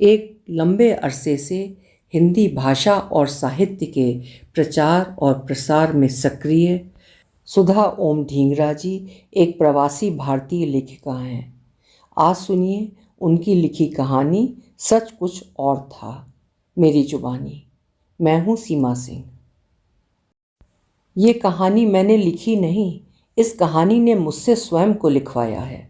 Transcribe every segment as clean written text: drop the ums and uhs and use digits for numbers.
एक लंबे अरसे से हिंदी भाषा और साहित्य के प्रचार और प्रसार में सक्रिय सुधा ओम ढींगरा जी एक प्रवासी भारतीय लेखिका हैं। आज सुनिए उनकी लिखी कहानी सच कुछ और था। मेरी जुबानी। मैं हूँ सीमा सिंह। ये कहानी मैंने लिखी नहीं, इस कहानी ने मुझसे स्वयं को लिखवाया है।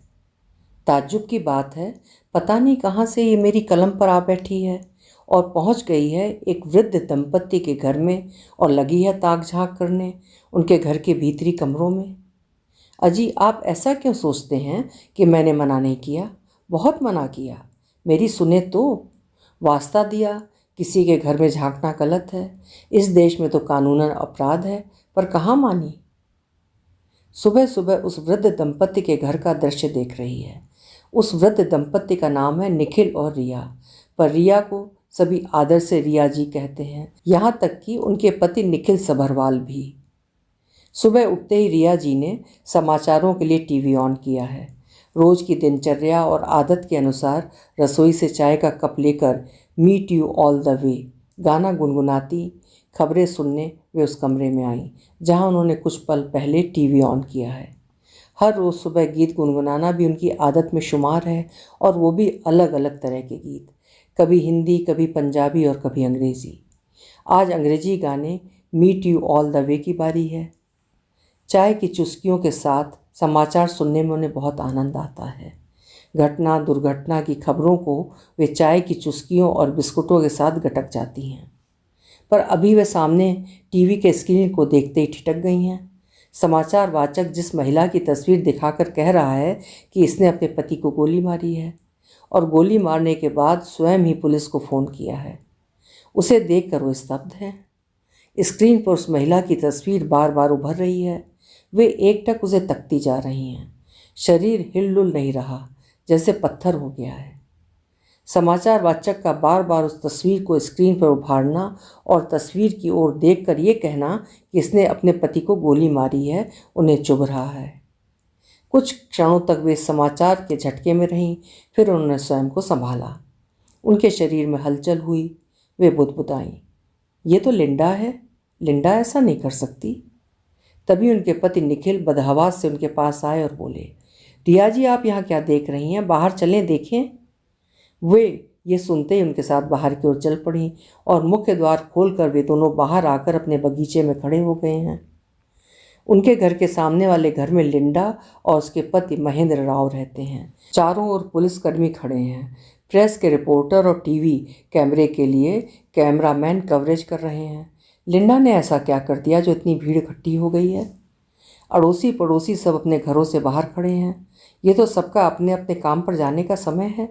ताज्जुब की बात है, पता नहीं कहाँ से ये मेरी कलम पर आ बैठी है और पहुँच गई है एक वृद्ध दंपत्ति के घर में और लगी है ताक झाँक करने उनके घर के भीतरी कमरों में। अजी, आप ऐसा क्यों सोचते हैं कि मैंने मना नहीं किया? बहुत मना किया। मेरी सुने तो। वास्ता दिया, किसी के घर में झांकना गलत है, इस देश में तो कानूनन अपराध है, पर कहाँ मानी। सुबह सुबह उस वृद्ध दंपत्ति के घर का दृश्य देख रही है। उस वृद्ध दंपत्ति का नाम है निखिल और रिया, पर रिया को सभी आदर से रिया जी कहते हैं, यहाँ तक कि उनके पति निखिल सभरवाल भी। सुबह उठते ही रिया जी ने समाचारों के लिए टीवी ऑन किया है। रोज की दिनचर्या और आदत के अनुसार रसोई से चाय का कप लेकर meet you all the way गाना गुनगुनाती खबरें सुनने वे उस कमरे में आईं जहां उन्होंने कुछ पल पहले टीवी ऑन किया है। हर रोज़ सुबह गीत गुनगुनाना भी उनकी आदत में शुमार है, और वो भी अलग अलग तरह के गीत, कभी हिंदी, कभी पंजाबी और कभी अंग्रेज़ी। आज अंग्रेज़ी गाने meet you all the way की बारी है। चाय की चुस्कियों के साथ समाचार सुनने में उन्हें बहुत आनंद आता है। घटना दुर्घटना की खबरों को वे चाय की चुस्कियों और बिस्कुटों के साथ गटक जाती हैं, पर अभी वे सामने टीवी के स्क्रीन को देखते ही ठिठक गई हैं। समाचार वाचक जिस महिला की तस्वीर दिखाकर कह रहा है कि इसने अपने पति को गोली मारी है और गोली मारने के बाद स्वयं ही पुलिस को फ़ोन किया है, उसे देखकर वो स्तब्ध है। स्क्रीन पर उस महिला की तस्वीर बार बार उभर रही है। वे एकटक उसे तकती जा रही हैं। शरीर हिलडुल नहीं रहा, जैसे पत्थर हो गया है। समाचार वाचक का बार बार उस तस्वीर को स्क्रीन पर उभारना और तस्वीर की ओर देखकर ये कहना कि इसने अपने पति को गोली मारी है, उन्हें चुभ रहा है। कुछ क्षणों तक वे समाचार के झटके में रहीं, फिर उन्होंने स्वयं को संभाला। उनके शरीर में हलचल हुई। वे बुदबुदाईं, ये तो लिंडा है, लिंडा ऐसा नहीं कर सकती। तभी उनके पति निखिल बदहवास से उनके पास आए और बोले, रिया जी, आप यहाँ क्या देख रही हैं? बाहर चलें, देखें। वे ये सुनते ही उनके साथ बाहर की ओर चल पड़ी और मुख्य द्वार खोलकर वे दोनों बाहर आकर अपने बगीचे में खड़े हो गए हैं। उनके घर के सामने वाले घर में लिंडा और उसके पति महेंद्र राव रहते हैं। चारों ओर पुलिसकर्मी खड़े हैं। प्रेस के रिपोर्टर और टीवी कैमरे के लिए कैमरामैन कवरेज कर रहे हैं। लिंडा ने ऐसा क्या कर दिया जो इतनी भीड़ इकट्ठी हो गई है? अड़ोसी पड़ोसी सब अपने घरों से बाहर खड़े हैं। ये तो सबका अपने अपने काम पर जाने का समय है।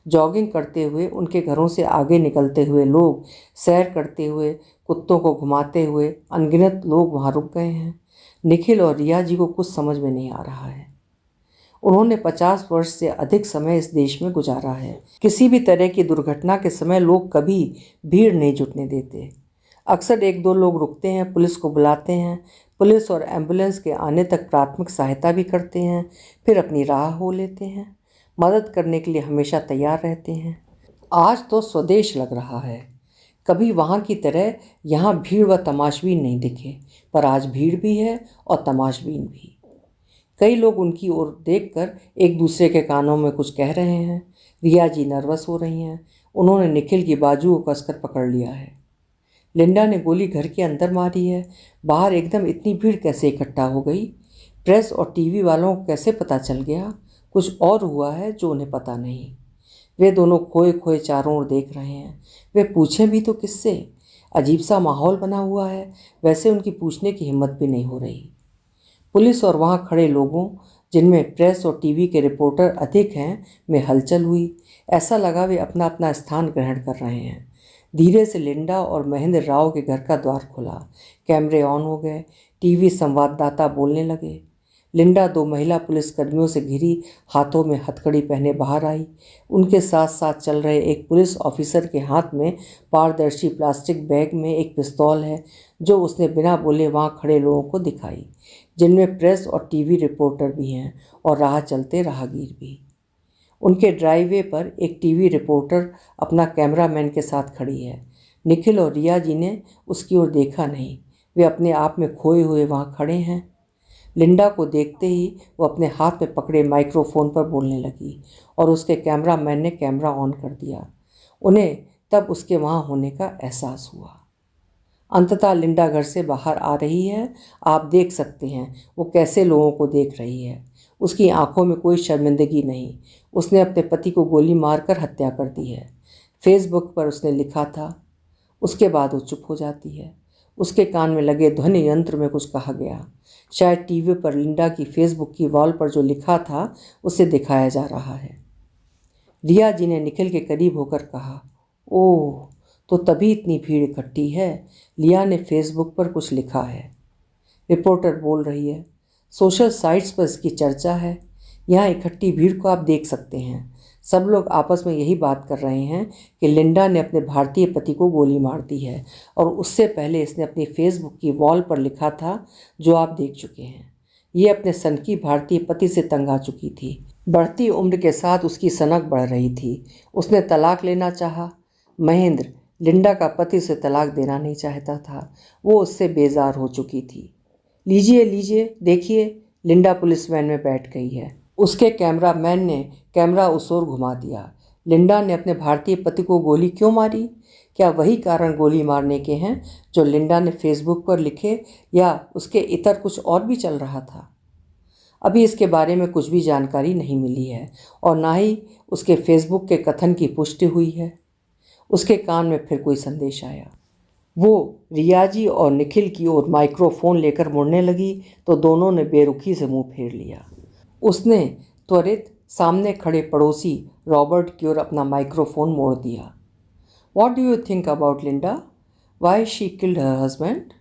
जॉगिंग करते हुए, उनके घरों से आगे निकलते हुए लोग, सैर करते हुए, कुत्तों को घुमाते हुए अनगिनत लोग वहाँ रुक गए हैं। निखिल और रिया जी को कुछ समझ में नहीं आ रहा है। उन्होंने 50 वर्ष से अधिक समय इस देश में गुजारा है। किसी भी तरह की दुर्घटना के समय लोग कभी भीड़ नहीं जुटने देते। अक्सर एक दो लोग रुकते हैं, पुलिस को बुलाते हैं, पुलिस और एम्बुलेंस के आने तक प्राथमिक सहायता भी करते हैं, फिर अपनी राह हो लेते हैं। मदद करने के लिए हमेशा तैयार रहते हैं। आज तो स्वदेश लग रहा है। कभी वहाँ की तरह यहाँ भीड़ व तमाशबीन नहीं दिखे, पर आज भीड़ भी है और तमाशबीन भी। कई लोग उनकी ओर देखकर एक दूसरे के कानों में कुछ कह रहे हैं। रिया जी नर्वस हो रही हैं। उन्होंने निखिल की बाजू को कसकर पकड़ लिया है। लिंडा ने गोली घर के अंदर मारी है। बाहर एकदम इतनी भीड़ कैसे इकट्ठा हो गई? प्रेस और टीवी वालों को कैसे पता चल गया? कुछ और हुआ है जो उन्हें पता नहीं। वे दोनों खोए खोए चारों ओर देख रहे हैं। वे पूछें भी तो किससे? अजीब सा माहौल बना हुआ है। वैसे उनकी पूछने की हिम्मत भी नहीं हो रही। पुलिस और वहाँ खड़े लोगों, जिनमें प्रेस और टीवी के रिपोर्टर अधिक हैं, में हलचल हुई। ऐसा लगा वे अपना अपना स्थान ग्रहण कर रहे हैं। धीरे से लिंडा और महेंद्र राव के घर का द्वार खुला। कैमरे ऑन हो गए। टीवी संवाददाता बोलने लगे। लिंडा दो महिला पुलिसकर्मियों से घिरी हाथों में हथकड़ी पहने बाहर आई। उनके साथ साथ चल रहे एक पुलिस ऑफिसर के हाथ में पारदर्शी प्लास्टिक बैग में एक पिस्तौल है, जो उसने बिना बोले वहाँ खड़े लोगों को दिखाई, जिनमें प्रेस और टीवी रिपोर्टर भी हैं और राह चलते राहगीर भी। उनके ड्राइववे पर एक टीवी रिपोर्टर अपना कैमरामैन के साथ खड़ी है। निखिल और रिया जी ने उसकी ओर देखा नहीं, वे अपने आप में खोए हुए वहाँ खड़े हैं। लिंडा को देखते ही वो अपने हाथ में पकड़े माइक्रोफोन पर बोलने लगी और उसके कैमरामैन ने कैमरा ऑन कर दिया। उन्हें तब उसके वहाँ होने का एहसास हुआ। अंततः लिंडा घर से बाहर आ रही है। आप देख सकते हैं वो कैसे लोगों को देख रही है। उसकी आंखों में कोई शर्मिंदगी नहीं। उसने अपने पति को गोली मारकर हत्या कर दी है। फेसबुक पर उसने लिखा था। उसके बाद वो चुप हो जाती है। उसके कान में लगे ध्वनि यंत्र में कुछ कहा गया। शायद टीवी पर लिंडा की फेसबुक की वॉल पर जो लिखा था उसे दिखाया जा रहा है। रिया जी ने निखिल के करीब होकर कहा, ओह, तो तभी इतनी भीड़ इकट्ठी है। लिया ने फेसबुक पर कुछ लिखा है। रिपोर्टर बोल रही है, सोशल साइट्स पर इसकी चर्चा है। यहाँ इकट्ठी भीड़ को आप देख सकते हैं। सब लोग आपस में यही बात कर रहे हैं कि लिंडा ने अपने भारतीय पति को गोली मार दी है और उससे पहले इसने अपनी फेसबुक की वॉल पर लिखा था जो आप देख चुके हैं। ये अपने सनकी भारतीय पति से तंग आ चुकी थी। बढ़ती उम्र के साथ उसकी सनक बढ़ रही थी। उसने तलाक लेना चाहा। महेंद्र लिंडा का पति उसे तलाक देना नहीं चाहता था। वो उससे बेजार हो चुकी थी। लीजिए लीजिए देखिए, लिंडा पुलिस वैन में बैठ गई है। उसके कैमरामैन ने कैमरा उस ओर घुमा दिया। लिंडा ने अपने भारतीय पति को गोली क्यों मारी? क्या वही कारण गोली मारने के हैं जो लिंडा ने फेसबुक पर लिखे, या उसके इतर कुछ और भी चल रहा था? अभी इसके बारे में कुछ भी जानकारी नहीं मिली है और ना ही उसके फेसबुक के कथन की पुष्टि हुई है। उसके कान में फिर कोई संदेश आया। वो रियाजी और निखिल की ओर माइक्रोफोन लेकर मुड़ने लगी तो दोनों ने बेरुखी से मुंह फेर लिया। उसने त्वरित सामने खड़े पड़ोसी रॉबर्ट की ओर अपना माइक्रोफोन मोड़ दिया। What do you think about Linda? Why she killed her husband?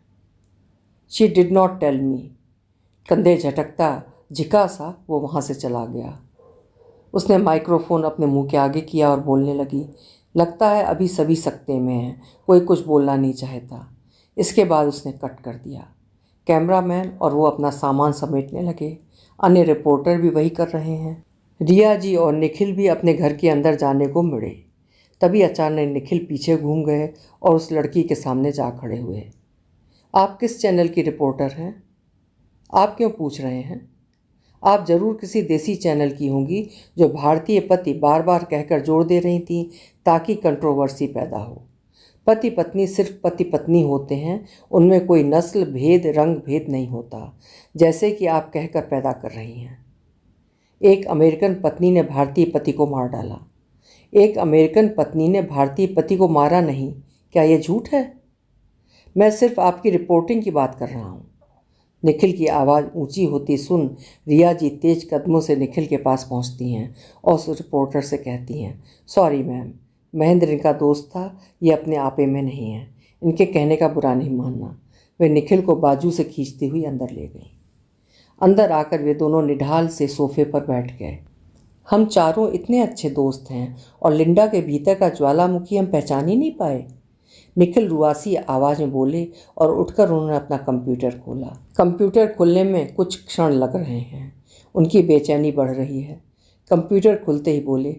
She did not tell me. कंधे झटकता झिका सा वो वहाँ से चला गया। उसने माइक्रोफोन अपने मुंह के आगे किया और बोलने लगी, लगता है अभी सभी सकते में हैं, कोई कुछ बोलना नहीं चाहता। इसके बाद उसने कट कर दिया। कैमरामैन और वो अपना सामान समेटने लगे। अन्य रिपोर्टर भी वही कर रहे हैं। रिया जी और निखिल भी अपने घर के अंदर जाने को मुड़े। तभी अचानक निखिल पीछे घूम गए और उस लड़की के सामने जा खड़े हुए। आप किस चैनल की रिपोर्टर हैं? आप क्यों पूछ रहे हैं? आप ज़रूर किसी देसी चैनल की होंगी जो भारतीय पति बार बार कहकर जोर दे रही थी ताकि कंट्रोवर्सी पैदा हो। पति पत्नी सिर्फ पति पत्नी होते हैं, उनमें कोई नस्ल भेद रंग भेद नहीं होता, जैसे कि आप कहकर पैदा कर रही हैं। एक अमेरिकन पत्नी ने भारतीय पति को मार डाला। एक अमेरिकन पत्नी ने भारतीय पति को मारा नहीं। क्या यह झूठ है? मैं सिर्फ आपकी रिपोर्टिंग की बात कर रहा हूँ। निखिल की आवाज़ ऊंची होती सुन रिया जी तेज कदमों से निखिल के पास पहुँचती हैं और उस रिपोर्टर से कहती हैं, सॉरी मैम, महेंद्र इनका दोस्त था, ये अपने आपे में नहीं है, इनके कहने का बुरा नहीं मानना। वे निखिल को बाजू से खींचती हुई अंदर ले गई। अंदर आकर वे दोनों निढाल से सोफे पर बैठ गए। हम चारों इतने अच्छे दोस्त हैं और लिंडा के भीतर का ज्वालामुखी हम पहचान ही नहीं पाए। निखिल रुआसी आवाज़ में बोले और उठकर उन्होंने अपना कंप्यूटर खोला। कंप्यूटर खुलने में कुछ क्षण लग रहे हैं। उनकी बेचैनी बढ़ रही है। कंप्यूटर खुलते ही बोले,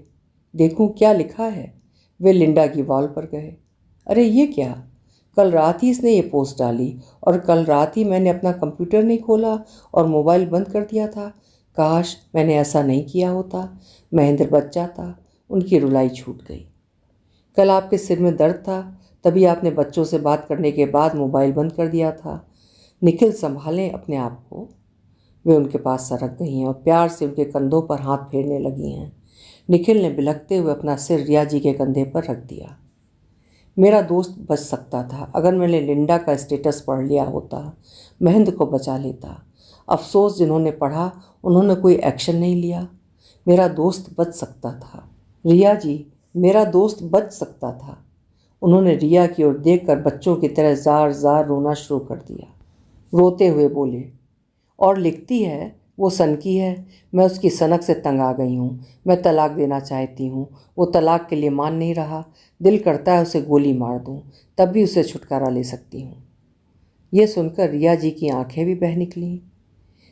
देखूं क्या लिखा है। वे लिंडा की वॉल पर गए। अरे ये क्या, कल रात ही इसने ये पोस्ट डाली और कल रात ही मैंने अपना कंप्यूटर नहीं खोला और मोबाइल बंद कर दिया था। काश मैंने ऐसा नहीं किया होता, महेंद्र बच जाता। उनकी रुलाई छूट गई। कल आपके सिर में दर्द था, तभी आपने बच्चों से बात करने के बाद मोबाइल बंद कर दिया था। निखिल संभालें अपने आप को। वे उनके पास सरक गई हैं और प्यार से उनके कंधों पर हाथ फेरने लगी हैं। निखिल ने बिलखते हुए अपना सिर रिया जी के कंधे पर रख दिया। मेरा दोस्त बच सकता था अगर मैंने लिंडा का स्टेटस पढ़ लिया होता, महेंद्र को बचा लेता। अफसोस जिन्होंने पढ़ा उन्होंने कोई एक्शन नहीं लिया। मेरा दोस्त बच सकता था। रिया जी, मेरा दोस्त बच सकता था। उन्होंने रिया की ओर देखकर बच्चों की तरह जार जार रोना शुरू कर दिया। रोते हुए बोले, और लिखती है वो सनकी है, मैं उसकी सनक से तंग आ गई हूँ, मैं तलाक देना चाहती हूँ, वो तलाक के लिए मान नहीं रहा, दिल करता है उसे गोली मार दूँ, तब भी उसे छुटकारा ले सकती हूँ। ये सुनकर रिया जी की आंखें भी बह निकलीं।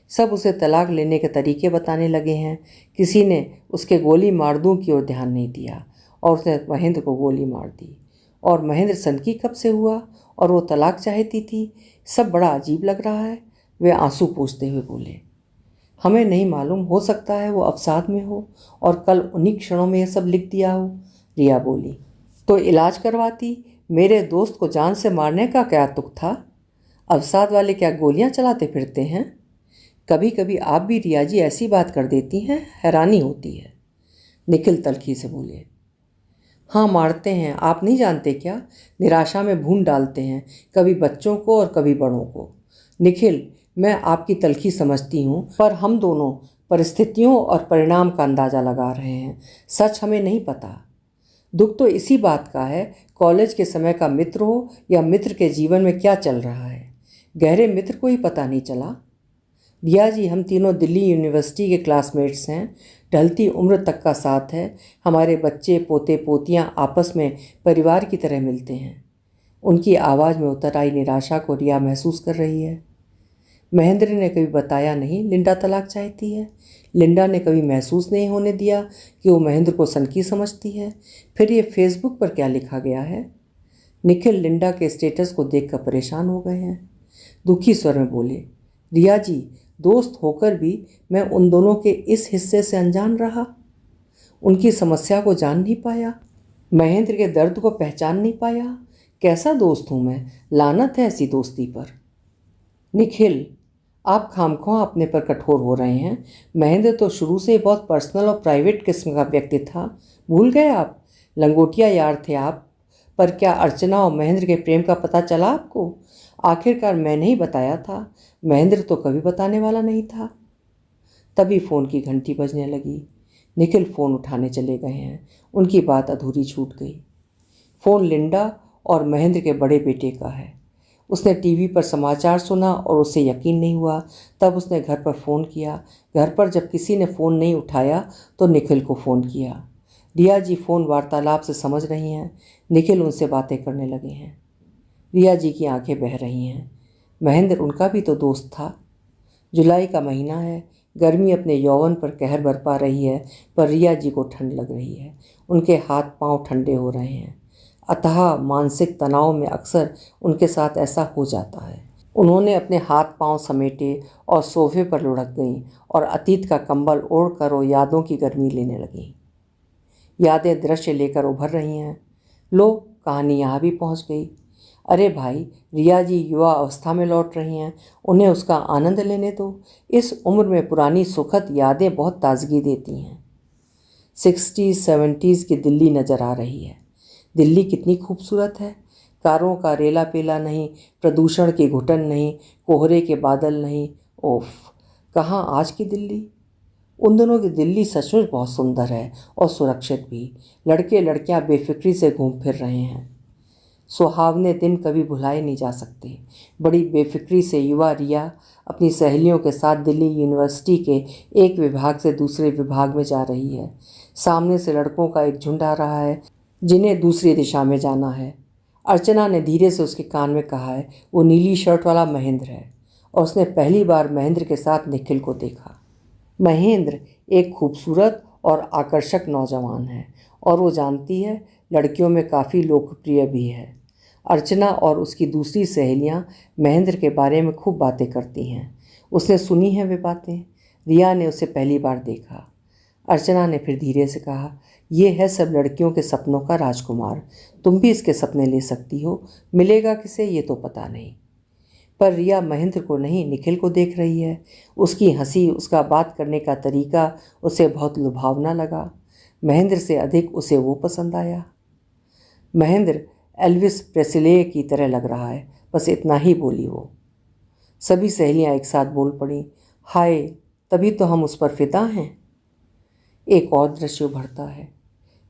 सब उसे तलाक लेने के तरीके बताने लगे हैं। किसी ने उसके गोली मार दूं की ओर ध्यान नहीं दिया और उसने महेंद्र को गोली मार दी। और महेंद्र सनकी कब से हुआ और वो तलाक चाहती थी? सब बड़ा अजीब लग रहा है। वे आंसू पोंछते हुए बोले। हमें नहीं मालूम, हो सकता है वो अवसाद में हो और कल उन्हीं क्षणों में यह सब लिख दिया हो। रिया बोली। तो इलाज करवाती। मेरे दोस्त को जान से मारने का क्या तुक था? अवसाद वाले क्या गोलियां चलाते फिरते हैं? कभी कभी आप भी रिया जी ऐसी बात कर देती हैं, हैरानी होती है। निखिल तल्खी से बोले। हाँ मारते हैं, आप नहीं जानते क्या? निराशा में भून डालते हैं, कभी बच्चों को और कभी बड़ों को। निखिल, मैं आपकी तल्खी समझती हूँ, पर हम दोनों परिस्थितियों और परिणाम का अंदाज़ा लगा रहे हैं। सच हमें नहीं पता। दुख तो इसी बात का है, कॉलेज के समय का मित्र हो या मित्र के जीवन में क्या चल रहा है। गहरे मित्र को ही पता नहीं चला। रिया जी, हम तीनों दिल्ली यूनिवर्सिटी के क्लासमेट्स हैं। ढलती उम्र तक का साथ है। हमारे बच्चे पोते पोतियां आपस में परिवार की तरह मिलते हैं। उनकी आवाज़ में उतर आई निराशा को रिया महसूस कर रही है। महेंद्र ने कभी बताया नहीं लिंडा तलाक चाहती है। लिंडा ने कभी महसूस नहीं होने दिया कि वो महेंद्र को सनकी समझती है। फिर ये फेसबुक पर क्या लिखा गया है? निखिल लिंडा के स्टेटस को देखकर परेशान हो गए हैं। दुखी स्वर में बोले। रिया जी, दोस्त होकर भी मैं उन दोनों के इस हिस्से से अनजान रहा। उनकी समस्या को जान नहीं पाया, महेंद्र के दर्द को पहचान नहीं पाया। कैसा दोस्त हूँ मैं? लानत है ऐसी दोस्ती पर। निखिल, आप खामख्वाह अपने पर कठोर हो रहे हैं। महेंद्र तो शुरू से ही बहुत पर्सनल और प्राइवेट किस्म का व्यक्ति था। भूल गए आप? लंगोटिया यार थे आप। पर क्या अर्चना और महेंद्र के प्रेम का पता चला आपको? आखिरकार मैंने ही बताया था। महेंद्र तो कभी बताने वाला नहीं था। तभी फ़ोन की घंटी बजने लगी। निखिल फ़ोन उठाने चले गए हैं। उनकी बात अधूरी छूट गई। फ़ोन लिंडा और महेंद्र के बड़े बेटे का है। उसने टीवी पर समाचार सुना और उसे यकीन नहीं हुआ। तब उसने घर पर फ़ोन किया। घर पर जब किसी ने फ़ोन नहीं उठाया तो निखिल को फ़ोन किया। रिया जी फ़ोन वार्तालाप से समझ रही हैं। निखिल उनसे बातें करने लगे हैं। रिया जी की आंखें बह रही हैं। महेंद्र उनका भी तो दोस्त था। जुलाई का महीना है। गर्मी अपने यौवन पर कहर बरपा रही है, पर रिया जी को ठंड लग रही है। उनके हाथ पांव ठंडे हो रहे हैं। अतः मानसिक तनाव में अक्सर उनके साथ ऐसा हो जाता है। उन्होंने अपने हाथ पांव समेटे और सोफे पर लुढ़क गईं और अतीत का कंबल ओढ़कर वो यादों की गर्मी लेने लगीं। यादें दृश्य लेकर उभर रही हैं। लो, कहानी यहाँ भी पहुँच गई। अरे भाई, रिया जी युवा अवस्था में लौट रही हैं, उन्हें उसका आनंद लेने दो। इस उम्र में पुरानी सुखद यादें बहुत ताजगी देती हैं। 60s 70s की दिल्ली नज़र आ रही है। दिल्ली कितनी खूबसूरत है। कारों का रेला पेला नहीं, प्रदूषण की घुटन नहीं, कोहरे के बादल नहीं। ओफ, कहाँ आज की दिल्ली। उन दिनों की दिल्ली सचमुच बहुत सुंदर है और सुरक्षित भी। लड़के लड़कियां बेफिक्री से घूम फिर रहे हैं। सुहावने दिन कभी भुलाए नहीं जा सकते। बड़ी बेफिक्री से युवा रिया अपनी सहेलियों के साथ दिल्ली यूनिवर्सिटी के एक विभाग से दूसरे विभाग में जा रही है। सामने से लड़कों का एक झुंड आ रहा है जिन्हें दूसरी दिशा में जाना है। अर्चना ने धीरे से उसके कान में कहा है, वो नीली शर्ट वाला महेंद्र है। और उसने पहली बार महेंद्र के साथ निखिल को देखा। महेंद्र एक खूबसूरत और आकर्षक नौजवान है और वो जानती है लड़कियों में काफ़ी लोकप्रिय भी है। अर्चना और उसकी दूसरी सहेलियां महेंद्र के बारे में खूब बातें करती हैं। उसने सुनी हैं वे बातें। रिया ने उसे पहली बार देखा। अर्चना ने फिर धीरे से कहा, ये है सब लड़कियों के सपनों का राजकुमार। तुम भी इसके सपने ले सकती हो। मिलेगा किसे ये तो पता नहीं। पर रिया महेंद्र को नहीं, निखिल को देख रही है। उसकी हंसी, उसका बात करने का तरीका उसे बहुत लुभावना लगा। महेंद्र से अधिक उसे वो पसंद आया। महेंद्र एल्विस प्रेस्ले की तरह लग रहा है, बस इतना ही बोली वो। सभी सहेलियां एक साथ बोल पड़ी, हाय, तभी तो हम उस पर फिदा हैं। एक और दृश्य उभरता है।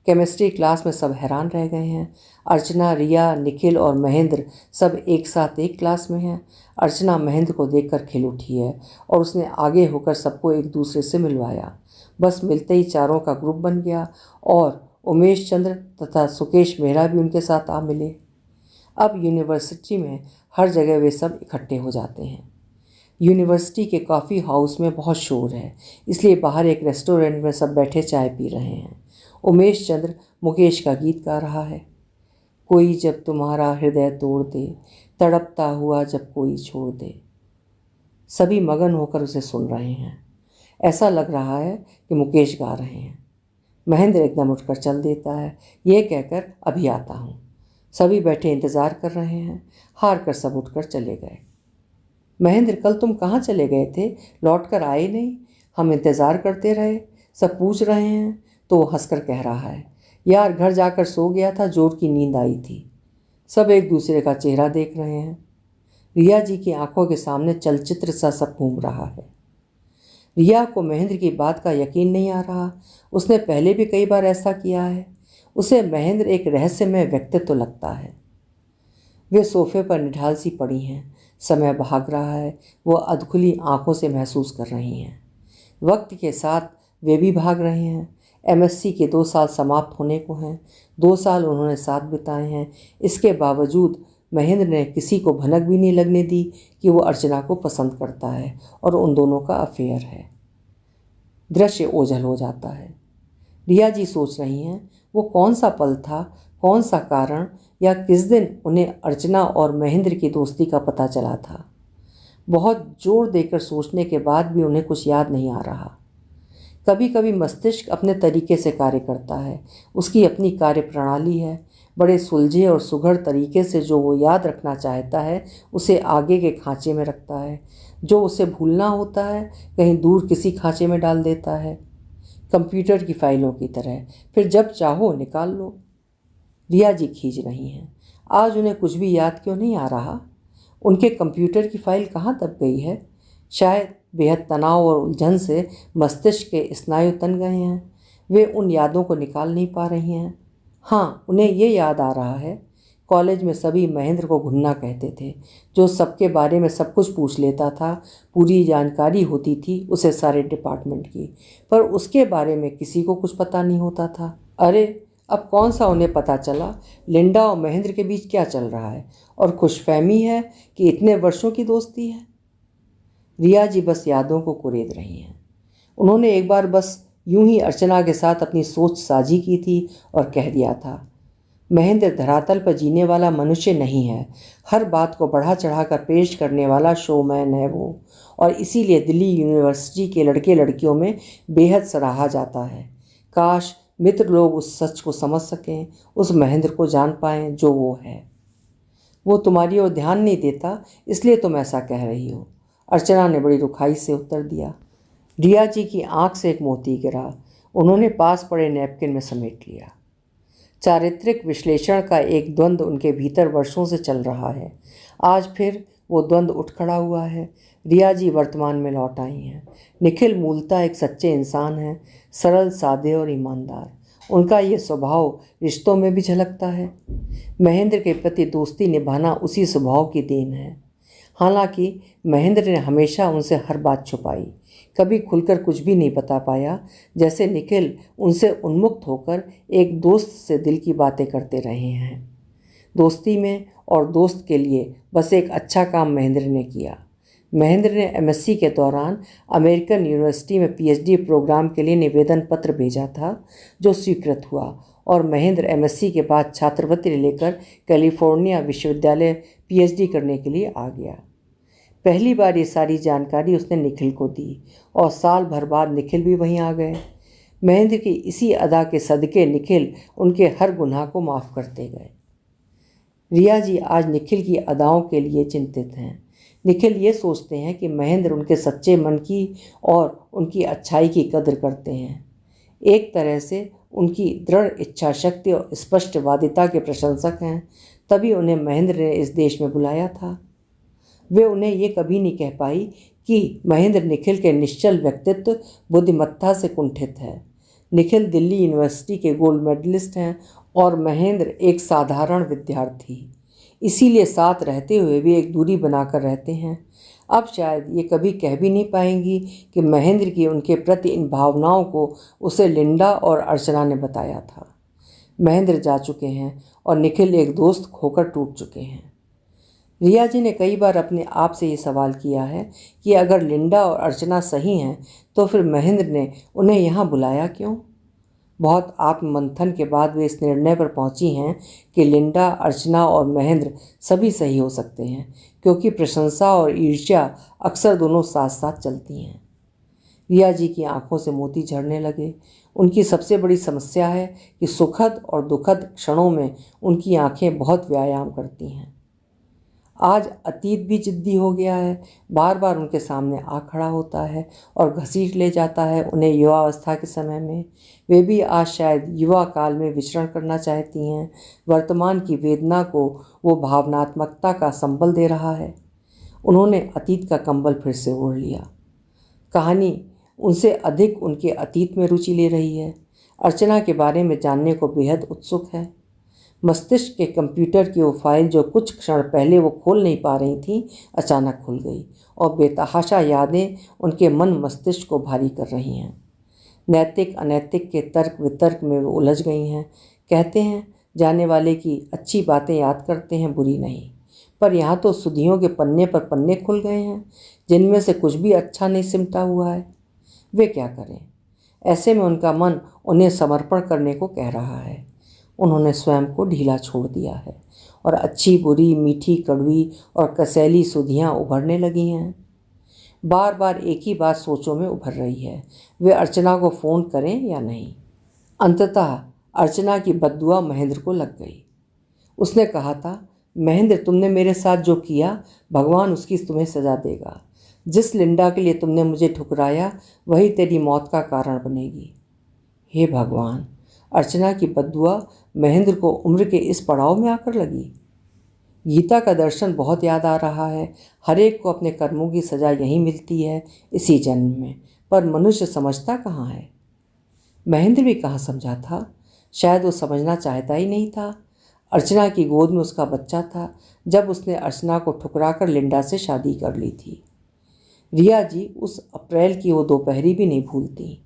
केमिस्ट्री क्लास में सब हैरान रह गए हैं। अर्चना, रिया, निखिल और महेंद्र सब एक साथ एक क्लास में हैं। अर्चना महेंद्र को देखकर खिल उठी है और उसने आगे होकर सबको एक दूसरे से मिलवाया। बस मिलते ही चारों का ग्रुप बन गया और उमेश चंद्र तथा सुकेश मेहरा भी उनके साथ आ मिले। अब यूनिवर्सिटी में हर जगह वे सब इकट्ठे हो जाते हैं। यूनिवर्सिटी के कॉफ़ी हाउस में बहुत शोर है, इसलिए बाहर एक रेस्टोरेंट में सब बैठे चाय पी रहे हैं। उमेश चंद्र मुकेश का गीत गा रहा है। कोई जब तुम्हारा हृदय तोड़ दे, तड़पता हुआ जब कोई छोड़ दे। सभी मगन होकर उसे सुन रहे हैं। ऐसा लग रहा है कि मुकेश गा रहे हैं। महेंद्र एकदम उठकर चल देता है, ये कहकर अभी आता हूँ। सभी बैठे इंतज़ार कर रहे हैं। हार कर सब उठकर चले गए। महेंद्र, कल तुम कहाँ चले गए थे? लौट कर आए नहीं। हम इंतज़ार करते रहे, सब पूछ रहे हैं। तो वो हंसकर कह रहा है, यार घर जाकर सो गया था, जोर की नींद आई थी। सब एक दूसरे का चेहरा देख रहे हैं। रिया जी की आंखों के सामने चलचित्र सा सब घूम रहा है। रिया को महेंद्र की बात का यकीन नहीं आ रहा। उसने पहले भी कई बार ऐसा किया है। उसे महेंद्र एक रहस्यमय व्यक्तित्व लगता है। वे सोफे पर निढाल सी पड़ी हैं। समय भाग रहा है, वो अधखुली आंखों से महसूस कर रही हैं। वक्त के साथ वे भी भाग रहे हैं। एमएससी के 2 साल समाप्त होने को हैं। 2 साल उन्होंने साथ बिताए हैं। इसके बावजूद महेंद्र ने किसी को भनक भी नहीं लगने दी कि वो अर्चना को पसंद करता है और उन दोनों का अफेयर है। दृश्य ओझल हो जाता है। रिया जी सोच रही हैं, वो कौन सा पल था, कौन सा कारण, या किस दिन उन्हें अर्चना और महेंद्र की दोस्ती का पता चला था। बहुत जोर देकर सोचने के बाद भी उन्हें कुछ याद नहीं आ रहा। कभी कभी मस्तिष्क अपने तरीके से कार्य करता है। उसकी अपनी कार्य प्रणाली है। बड़े सुलझे और सुघड़ तरीके से जो वो याद रखना चाहता है उसे आगे के खांचे में रखता है। जो उसे भूलना होता है कहीं दूर किसी खांचे में डाल देता है, कंप्यूटर की फाइलों की तरह। फिर जब चाहो निकाल लो। रिया जी खींच रही हैं। आज उन्हें कुछ भी याद क्यों नहीं आ रहा? उनके कंप्यूटर की फाइल कहाँ दब गई है? शायद बेहद तनाव और उलझन से मस्तिष्क के स्नायु तन गए हैं। वे उन यादों को निकाल नहीं पा रही हैं। हाँ, उन्हें ये याद आ रहा है, कॉलेज में सभी महेंद्र को घुन्ना कहते थे, जो सबके बारे में सब कुछ पूछ लेता था। पूरी जानकारी होती थी उसे सारे डिपार्टमेंट की, पर उसके बारे में किसी को कुछ पता नहीं होता था। अरे अब कौन सा उन्हें पता चला लिंडा और महेंद्र के बीच क्या चल रहा है, और खुशफहमी है कि इतने वर्षों की दोस्ती है। रिया जी बस यादों को कुरेद रही हैं। उन्होंने एक बार बस यूं ही अर्चना के साथ अपनी सोच साझी की थी और कह दिया था, महेंद्र धरातल पर जीने वाला मनुष्य नहीं है। हर बात को बढ़ा चढ़ाकर पेश करने वाला शोमैन है वो, और इसीलिए दिल्ली यूनिवर्सिटी के लड़के लड़कियों में बेहद सराहा जाता है। काश मित्र लोग उस सच को समझ सकें, उस महेंद्र को जान पाएं जो वो है। वो तुम्हारी ओर ध्यान नहीं देता, इसलिए तुम ऐसा कह रही हो, अर्चना ने बड़ी रुखाई से उत्तर दिया। रिया जी की आंख से एक मोती गिरा। उन्होंने पास पड़े नैपकिन में समेट लिया। चारित्रिक विश्लेषण का एक द्वंद्व उनके भीतर वर्षों से चल रहा है। आज फिर वो द्वंद्व उठ खड़ा हुआ है। रिया जी वर्तमान में लौट आई हैं। निखिल मूलतः एक सच्चे इंसान हैं, सरल, सादे और ईमानदार। उनका ये स्वभाव रिश्तों में भी झलकता है। महेंद्र के प्रति दोस्ती निभाना उसी स्वभाव की देन है। हालांकि महेंद्र ने हमेशा उनसे हर बात छुपाई, कभी खुलकर कुछ भी नहीं बता पाया। जैसे निखिल उनसे उन्मुक्त होकर एक दोस्त से दिल की बातें करते रहे हैं। दोस्ती में और दोस्त के लिए बस एक अच्छा काम महेंद्र ने किया। महेंद्र ने एमएससी के दौरान अमेरिकन यूनिवर्सिटी में पीएचडी प्रोग्राम के लिए निवेदन पत्र भेजा था, जो स्वीकृत हुआ, और महेंद्र एमएससी के बाद छात्रवृत्ति लेकर कैलिफोर्निया विश्वविद्यालय पीएचडी करने के लिए आ गया। पहली बार ये सारी जानकारी उसने निखिल को दी, और साल भर बाद निखिल भी वहीं आ गए। महेंद्र की इसी अदा के सदके निखिल उनके हर गुनाह को माफ़ करते गए। रिया जी आज निखिल की अदाओं के लिए चिंतित हैं। निखिल ये सोचते हैं कि महेंद्र उनके सच्चे मन की और उनकी अच्छाई की कदर करते हैं। एक तरह से उनकी दृढ़ इच्छा शक्ति और स्पष्टवादिता के प्रशंसक हैं। तभी उन्हें महेंद्र ने इस देश में बुलाया था। वे उन्हें ये कभी नहीं कह पाई कि महेंद्र निखिल के निश्चल व्यक्तित्व, बुद्धिमत्ता से कुंठित है। निखिल दिल्ली यूनिवर्सिटी के गोल्ड मेडलिस्ट हैं और महेंद्र एक साधारण विद्यार्थी। इसीलिए साथ रहते हुए भी एक दूरी बनाकर रहते हैं। अब शायद ये कभी कह भी नहीं पाएंगी कि महेंद्र की उनके प्रति इन भावनाओं को उसे लिंडा और अर्चना ने बताया था। महेंद्र जा चुके हैं और निखिल एक दोस्त खोकर टूट चुके हैं। रिया जी ने कई बार अपने आप से ये सवाल किया है कि अगर लिंडा और अर्चना सही हैं तो फिर महेंद्र ने उन्हें यहाँ बुलाया क्यों। बहुत आत्ममंथन के बाद वे इस निर्णय पर पहुंची हैं कि लिंडा, अर्चना और महेंद्र सभी सही हो सकते हैं, क्योंकि प्रशंसा और ईर्ष्या अक्सर दोनों साथ साथ चलती हैं। रिया जी की आंखों से मोती झरने लगे। उनकी सबसे बड़ी समस्या है कि सुखद और दुखद क्षणों में उनकी आंखें बहुत व्यायाम करती हैं। आज अतीत भी जिद्दी हो गया है, बार बार उनके सामने आ खड़ा होता है और घसीट ले जाता है उन्हें युवावस्था के समय में। वे भी आज शायद युवा काल में विचरण करना चाहती हैं। वर्तमान की वेदना को वो भावनात्मकता का संबल दे रहा है। उन्होंने अतीत का कंबल फिर से ओढ़ लिया। कहानी उनसे अधिक उनके अतीत में रुचि ले रही है। अर्चना के बारे में जानने को बेहद उत्सुक है। मस्तिष्क के कंप्यूटर की वो फाइल जो कुछ क्षण पहले वो खोल नहीं पा रही थी, अचानक खुल गई और बेतहाशा यादें उनके मन मस्तिष्क को भारी कर रही हैं। नैतिक अनैतिक के तर्क वितर्क में वो उलझ गई हैं। कहते हैं जाने वाले की अच्छी बातें याद करते हैं, बुरी नहीं, पर यहाँ तो सुधियों के पन्ने पर पन्ने खुल गए हैं जिनमें से कुछ भी अच्छा नहीं सिमटा हुआ है। वे क्या करें। ऐसे में उनका मन उन्हें समर्पण करने को कह रहा है। उन्होंने स्वयं को ढीला छोड़ दिया है और अच्छी बुरी, मीठी कड़वी और कसैली सुधियाँ उभरने लगी हैं। बार बार एक ही बात सोचों में उभर रही है, वे अर्चना को फ़ोन करें या नहीं। अंततः अर्चना की बद्दुआ महेंद्र को लग गई। उसने कहा था, महेंद्र, तुमने मेरे साथ जो किया, भगवान उसकी तुम्हें सज़ा देगा। जिस लिंडा के लिए तुमने मुझे ठुकराया, वही तेरी मौत का कारण बनेगी। हे भगवान, अर्चना की बद्दुआ महेंद्र को उम्र के इस पड़ाव में आकर लगी। गीता का दर्शन बहुत याद आ रहा है। हर एक को अपने कर्मों की सज़ा यहीं मिलती है, इसी जन्म में, पर मनुष्य समझता कहाँ है। महेंद्र भी कहाँ समझा था। शायद वो समझना चाहता ही नहीं था। अर्चना की गोद में उसका बच्चा था जब उसने अर्चना को ठुकराकर लिंडा से शादी कर ली थी। रिया जी उस अप्रैल की वो दोपहरी भी नहीं भूलती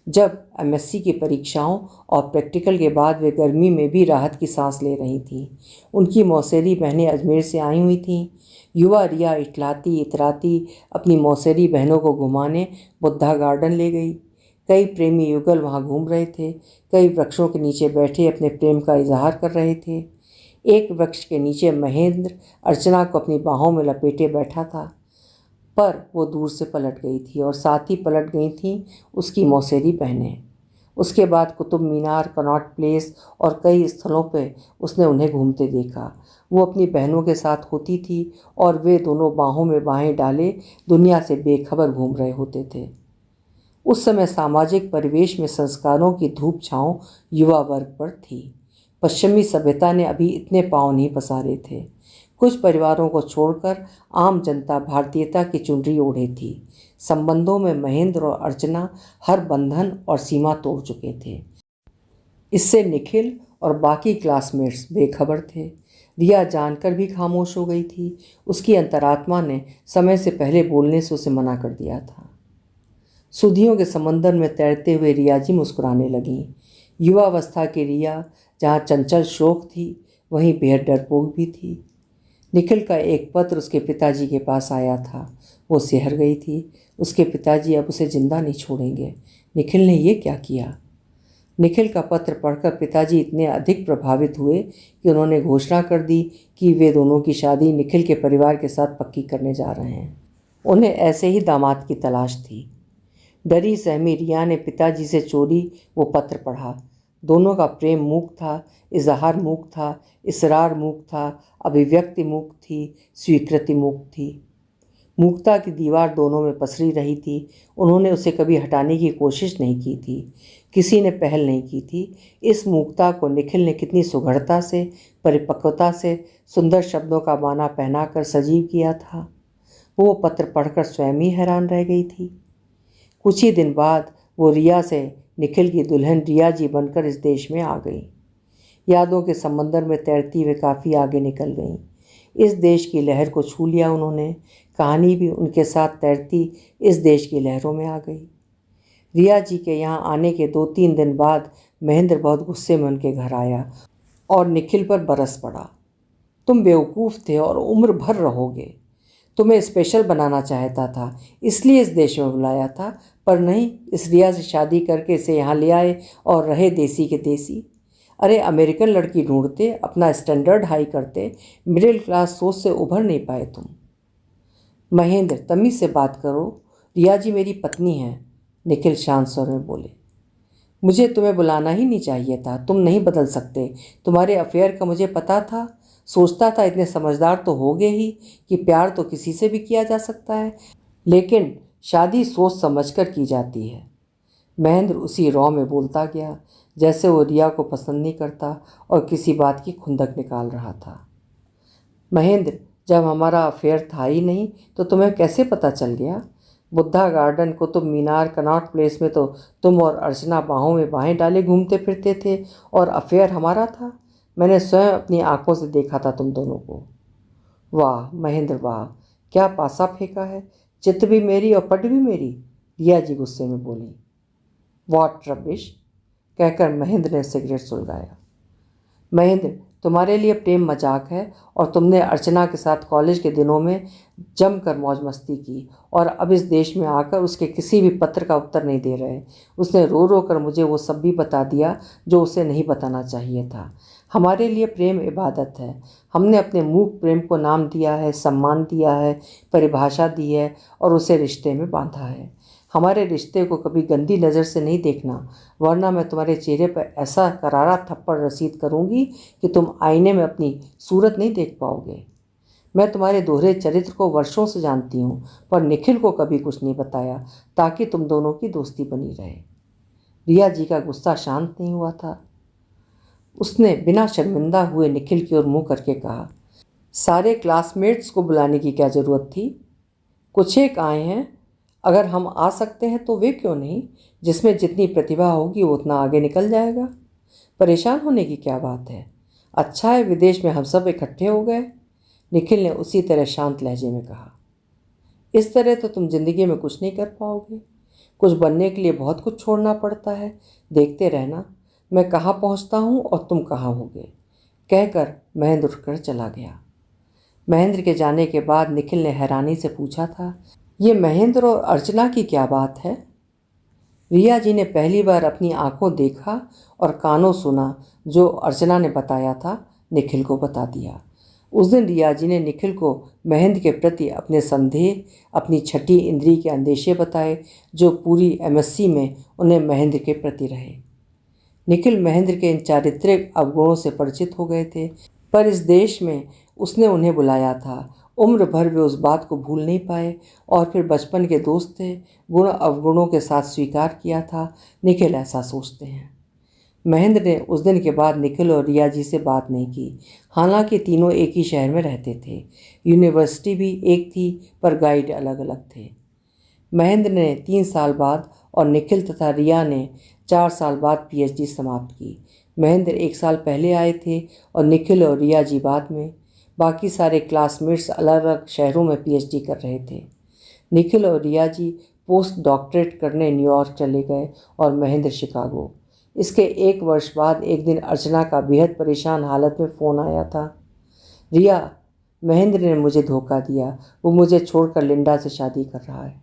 जब एमएससी की परीक्षाओं और प्रैक्टिकल के बाद वे गर्मी में भी राहत की सांस ले रही थीं। उनकी मौसेरी बहनें अजमेर से आई हुई थीं। युवा रिया इटलाती इतराती अपनी मौसेरी बहनों को घुमाने बुद्धा गार्डन ले गई। कई प्रेमी युगल वहाँ घूम रहे थे। कई वृक्षों के नीचे बैठे अपने प्रेम का इजहार कर रहे थे। एक वृक्ष के नीचे महेंद्र अर्चना को अपनी बाहों में लपेटे बैठा था, पर वो दूर से पलट गई थी और साथ ही पलट गई थीं उसकी मौसेरी बहनें। उसके बाद कुतुब मीनार, कनॉट प्लेस और कई स्थलों पे उसने उन्हें घूमते देखा। वो अपनी बहनों के साथ होती थी और वे दोनों बाहों में बाहें डाले दुनिया से बेखबर घूम रहे होते थे। उस समय सामाजिक परिवेश में संस्कारों की धूप छाँव युवा वर्ग पर थी। पश्चिमी सभ्यता ने अभी इतने पाँव नहीं पसारे थे। कुछ परिवारों को छोड़कर आम जनता भारतीयता की चुनरी ओढ़े थी। संबंधों में महेंद्र और अर्चना हर बंधन और सीमा तोड़ चुके थे। इससे निखिल और बाकी क्लासमेट्स बेखबर थे। रिया जानकर भी खामोश हो गई थी। उसकी अंतरात्मा ने समय से पहले बोलने से उसे मना कर दिया था। सुधियों के समंदर में तैरते हुए रिया जी मुस्कुराने लगीं। युवावस्था की रिया जहाँ चंचल शौक थी, वहीं बेहद डरपोक भी थी। निखिल का एक पत्र उसके पिताजी के पास आया था। वो सिहर गई थी। उसके पिताजी अब उसे जिंदा नहीं छोड़ेंगे। निखिल ने ये क्या किया। निखिल का पत्र पढ़कर पिताजी इतने अधिक प्रभावित हुए कि उन्होंने घोषणा कर दी कि वे दोनों की शादी निखिल के परिवार के साथ पक्की करने जा रहे हैं। उन्हें ऐसे ही दामाद की तलाश थी। डरी सहमी रिया ने पिताजी से चोरी वो पत्र पढ़ा। दोनों का प्रेम मूक था, इजहार मूक था, इसरार मूक था, अभिव्यक्ति मूक थी, स्वीकृति मूक थी। मूकता की दीवार दोनों में पसरी रही थी। उन्होंने उसे कभी हटाने की कोशिश नहीं की थी। किसी ने पहल नहीं की थी। इस मूकता को निखिल ने कितनी सुघड़ता से, परिपक्वता से, सुंदर शब्दों का बाना पहनाकर सजीव किया था। वो पत्र पढ़कर स्वयं ही हैरान रह गई थी। कुछ ही दिन बाद वो रिया से निखिल की दुल्हन रिया जी बनकर इस देश में आ गई। यादों के समंदर में तैरती हुए काफ़ी आगे निकल गईं। इस देश की लहर को छू लिया उन्होंने। कहानी भी उनके साथ तैरती इस देश की लहरों में आ गई। रिया जी के यहाँ आने के 2-3 दिन बाद महेंद्र बहुत गुस्से में उनके घर आया और निखिल पर बरस पड़ा। तुम बेवकूफ़ थे और उम्र भर रहोगे। तुम्हें स्पेशल बनाना चाहता था, इसलिए इस देश में बुलाया था, पर नहीं, इस रिया से शादी करके इसे यहाँ ले आए और रहे देसी के देसी। अरे अमेरिकन लड़की ढूंढते, अपना स्टैंडर्ड हाई करते, मिडिल क्लास सोच से उभर नहीं पाए तुम। महेंद्र, तमीज़ से बात करो, रिया जी मेरी पत्नी है, निखिल शांत स्वर में बोले। मुझे तुम्हें बुलाना ही नहीं चाहिए था, तुम नहीं बदल सकते। तुम्हारे अफेयर का मुझे पता था, सोचता था इतने समझदार तो होगे ही कि प्यार तो किसी से भी किया जा सकता है, लेकिन शादी सोच समझकर की जाती है। महेंद्र उसी रॉ में बोलता गया जैसे वो रिया को पसंद नहीं करता और किसी बात की खुंदक निकाल रहा था। महेंद्र, जब हमारा अफेयर था ही नहीं तो तुम्हें कैसे पता चल गया? Buddha garden, Qutub Minar, Connaught place में तो तुम और अर्चना बाहों में बाहें डाले घूमते फिरते थे और अफेयर हमारा था। मैंने स्वयं अपनी आंखों से देखा था तुम दोनों को। वाह महेंद्र वाह, क्या पासा फेंका है, चित भी मेरी और पट भी मेरी, रिया जी गुस्से में बोली। वॉट रबिश, कहकर महेंद्र ने सिगरेट सुलगाया। महेंद्र, तुम्हारे लिए प्रेम मजाक है और तुमने अर्चना के साथ कॉलेज के दिनों में जमकर मौज मस्ती की और अब इस देश में आकर उसके किसी भी पत्र का उत्तर नहीं दे रहे। उसने रो रो कर मुझे वो सब भी बता दिया जो उसे नहीं बताना चाहिए था। हमारे लिए प्रेम इबादत है। हमने अपने मूक प्रेम को नाम दिया है, सम्मान दिया है, परिभाषा दी है और उसे रिश्ते में बांधा है। हमारे रिश्ते को कभी गंदी नज़र से नहीं देखना, वरना मैं तुम्हारे चेहरे पर ऐसा करारा थप्पड़ रसीद करूंगी कि तुम आईने में अपनी सूरत नहीं देख पाओगे। मैं तुम्हारे दोहरे चरित्र को वर्षों से जानती हूँ, पर निखिल को कभी कुछ नहीं बताया ताकि तुम दोनों की दोस्ती बनी रहे। रिया जी का गुस्सा शांत नहीं हुआ था। उसने बिना शर्मिंदा हुए निखिल की ओर मुँह करके कहा, सारे क्लासमेट्स को बुलाने की क्या ज़रूरत थी? कुछ एक आए हैं, अगर हम आ सकते हैं तो वे क्यों नहीं? जिसमें जितनी प्रतिभा होगी वो उतना आगे निकल जाएगा। परेशान होने की क्या बात है? अच्छा है विदेश में हम सब इकट्ठे हो गए, निखिल ने उसी तरह शांत लहजे में कहा। इस तरह तो तुम जिंदगी में कुछ नहीं कर पाओगे। कुछ बनने के लिए बहुत कुछ छोड़ना पड़ता है। देखते रहना मैं कहाँ पहुँचता हूँ और तुम कहाँ होगे, कहकर महेंद्र उठकर चला गया। महेंद्र के जाने के बाद निखिल ने हैरानी से पूछा था, ये महेंद्र और अर्चना की क्या बात है? रिया जी ने पहली बार अपनी आंखों देखा और कानों सुना जो अर्चना ने बताया था, निखिल को बता दिया। उस दिन रिया जी ने निखिल को महेंद्र के प्रति अपने संदेह, अपनी छठी इंद्री के अंदेशे बताए जो पूरी एमएससी में उन्हें महेंद्र के प्रति रहे। निखिल महेंद्र के इन चारित्रिक अवगुणों से परिचित हो गए थे, पर इस देश में उसने उन्हें बुलाया था। उम्र भर वे उस बात को भूल नहीं पाए और फिर बचपन के दोस्त थे, गुण अवगुणों के साथ स्वीकार किया था। निखिल ऐसा सोचते हैं। महेंद्र ने उस दिन के बाद निखिल और रिया जी से बात नहीं की। हालांकि तीनों एक ही शहर में रहते थे, यूनिवर्सिटी भी एक थी, पर गाइड अलग अलग थे। महेंद्र ने 3 साल बाद और निखिल तथा रिया ने 4 साल बाद पीएचडी समाप्त की। महेंद्र 1 साल पहले आए थे और निखिल और रिया जी बाद में। बाकी सारे क्लासमेट्स अलग अलग शहरों में पीएचडी कर रहे थे। निखिल और रिया जी पोस्ट डॉक्टरेट करने न्यूयॉर्क चले गए और महेंद्र शिकागो। इसके 1 वर्ष बाद एक दिन अर्चना का बेहद परेशान हालत में फ़ोन आया था। रिया, महेंद्र ने मुझे धोखा दिया, वो मुझे छोड़कर लिंडा से शादी कर रहा है।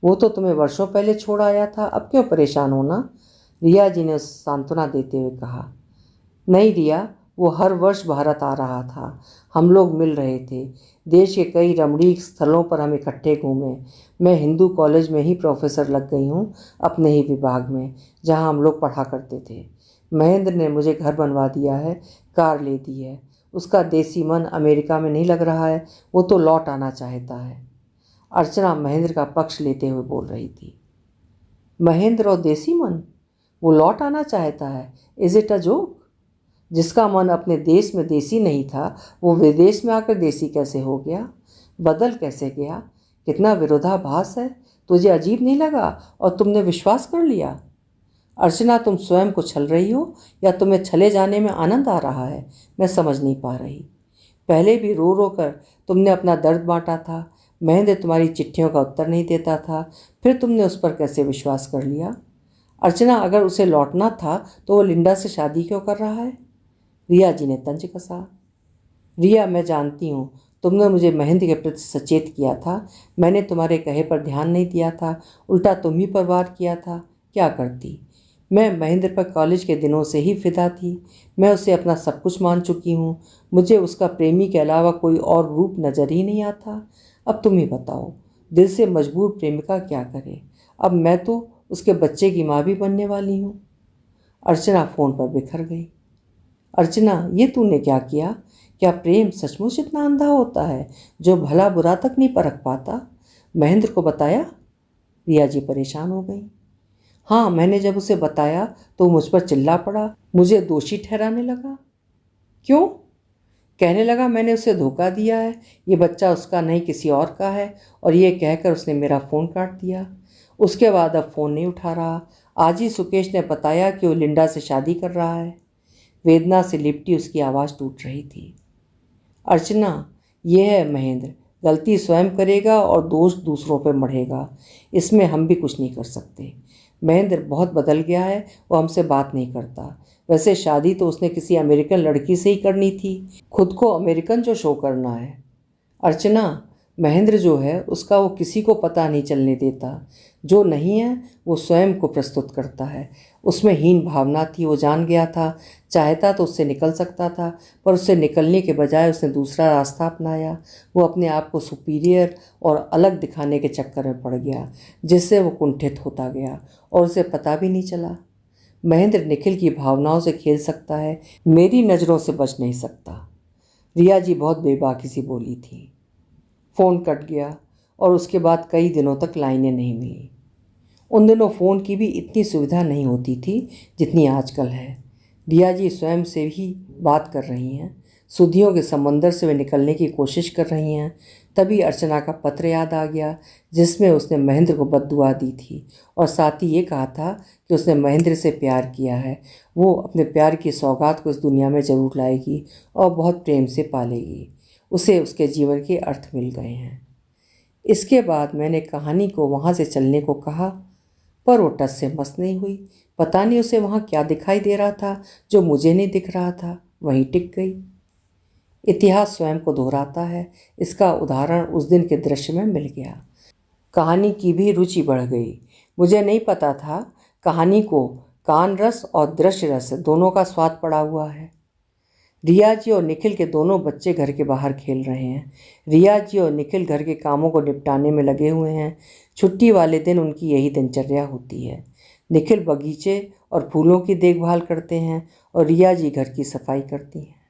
वो तो तुम्हें वर्षों पहले छोड़ आया था, अब क्यों परेशान होना? रिया जी ने सांत्वना देते हुए कहा। नहीं रिया, वो हर वर्ष भारत आ रहा था, हम लोग मिल रहे थे, देश के कई रमणीक स्थलों पर हम इकट्ठे घूमे। मैं हिंदू कॉलेज में ही प्रोफेसर लग गई हूँ, अपने ही विभाग में जहाँ हम लोग पढ़ा करते थे। महेंद्र ने मुझे घर बनवा दिया है, कार ले दी है। उसका देसी मन अमेरिका में नहीं लग रहा है, वो तो लौट आना चाहता है। अर्चना महेंद्र का पक्ष लेते हुए बोल रही थी। महेंद्र और देसी मन, वो लौट आना चाहता है? Is it a joke? जिसका मन अपने देश में देसी नहीं था, वो विदेश में आकर देसी कैसे हो गया? बदल कैसे गया? कितना विरोधाभास है। तुझे अजीब नहीं लगा और तुमने विश्वास कर लिया? अर्चना, तुम स्वयं को छल रही हो या तुम्हें छले जाने में आनंद आ रहा है? मैं समझ नहीं पा रही। पहले भी रो रो कर तुमने अपना दर्द बांटा था। महेंद्र तुम्हारी चिट्ठियों का उत्तर नहीं देता था, फिर तुमने उस पर कैसे विश्वास कर लिया? अर्चना, अगर उसे लौटना था तो वो लिंडा से शादी क्यों कर रहा है? रिया जी ने तंज कसा। रिया, मैं जानती हूँ तुमने मुझे महेंद्र के प्रति सचेत किया था। मैंने तुम्हारे कहे पर ध्यान नहीं दिया था, उल्टा तुम ही पर वार किया था। क्या करती। मैं महेंद्र पर कॉलेज के दिनों से ही फिदा थी। मैं उसे अपना सब कुछ मान चुकी हूँ। मुझे उसका प्रेमी के अलावा कोई और रूप नज़र ही नहीं आता। अब तुम ही बताओ, दिल से मजबूर प्रेमिका क्या करे। अब मैं तो उसके बच्चे की माँ भी बनने वाली हूँ। अर्चना फ़ोन पर बिखर गई। अर्चना, ये तूने क्या किया? क्या प्रेम सचमुच इतना अंधा होता है जो भला बुरा तक नहीं परख पाता? महेंद्र को बताया? रिया जी परेशान हो गई। हाँ, मैंने जब उसे बताया तो मुझ पर चिल्ला पड़ा, मुझे दोषी ठहराने लगा। क्यों? कहने लगा मैंने उसे धोखा दिया है, ये बच्चा उसका नहीं किसी और का है, और ये कहकर उसने मेरा फ़ोन काट दिया। उसके बाद अब फ़ोन नहीं उठा रहा। आज ही सुकेश ने बताया कि वो लिंडा से शादी कर रहा है। वेदना से लिपटी उसकी आवाज़ टूट रही थी। अर्चना, ये है महेंद्र, गलती स्वयं करेगा और दोष दूसरों पर मढ़ेगा। इसमें हम भी कुछ नहीं कर सकते। महेंद्र बहुत बदल गया है, वो हमसे बात नहीं करता। वैसे शादी तो उसने किसी अमेरिकन लड़की से ही करनी थी, खुद को अमेरिकन जो शो करना है। अर्चना, महेंद्र जो है उसका वो किसी को पता नहीं चलने देता। जो नहीं है वो स्वयं को प्रस्तुत करता है। उसमें हीन भावना थी, वो जान गया था। चाहता तो उससे निकल सकता था, पर उससे निकलने के बजाय उसने दूसरा रास्ता अपनाया। वो अपने आप को सुपीरियर और अलग दिखाने के चक्कर में पड़ गया, जिससे वो कुंठित होता गया और उसे पता भी नहीं चला। महेंद्र निखिल की भावनाओं से खेल सकता है, मेरी नज़रों से बच नहीं सकता। रिया जी बहुत बेबाकी सी बोली थी। फ़ोन कट गया और उसके बाद कई दिनों तक लाइनें नहीं मिली। उन दिनों फ़ोन की भी इतनी सुविधा नहीं होती थी जितनी आजकल है। रिया जी स्वयं से ही बात कर रही हैं, सुधियों के समंदर से वे निकलने की कोशिश कर रही हैं। तभी अर्चना का पत्र याद आ गया, जिसमें उसने महेंद्र को बद्दुआ दी थी और साथ ही ये कहा था कि उसने महेंद्र से प्यार किया है। वो अपने प्यार की सौगात को इस दुनिया में ज़रूर लाएगी और बहुत प्रेम से पालेगी। उसे उसके जीवन के अर्थ मिल गए हैं। इसके बाद मैंने कहानी को वहाँ से चलने को कहा, पर वो टस से मस नहीं हुई। पता नहीं उसे वहाँ क्या दिखाई दे रहा था जो मुझे नहीं दिख रहा था, वहीं टिक गई। इतिहास स्वयं को दोहराता है, इसका उदाहरण उस दिन के दृश्य में मिल गया। कहानी की भी रुचि बढ़ गई। मुझे नहीं पता था कहानी को कान रस और दृश्य रस दोनों का स्वाद पड़ा हुआ है। रिया जी और निखिल के दोनों बच्चे घर के बाहर खेल रहे हैं। रिया जी और निखिल घर के कामों को निपटाने में लगे हुए हैं। छुट्टी वाले दिन उनकी यही दिनचर्या होती है। निखिल बगीचे और फूलों की देखभाल करते हैं और रिया जी घर की सफाई करती हैं।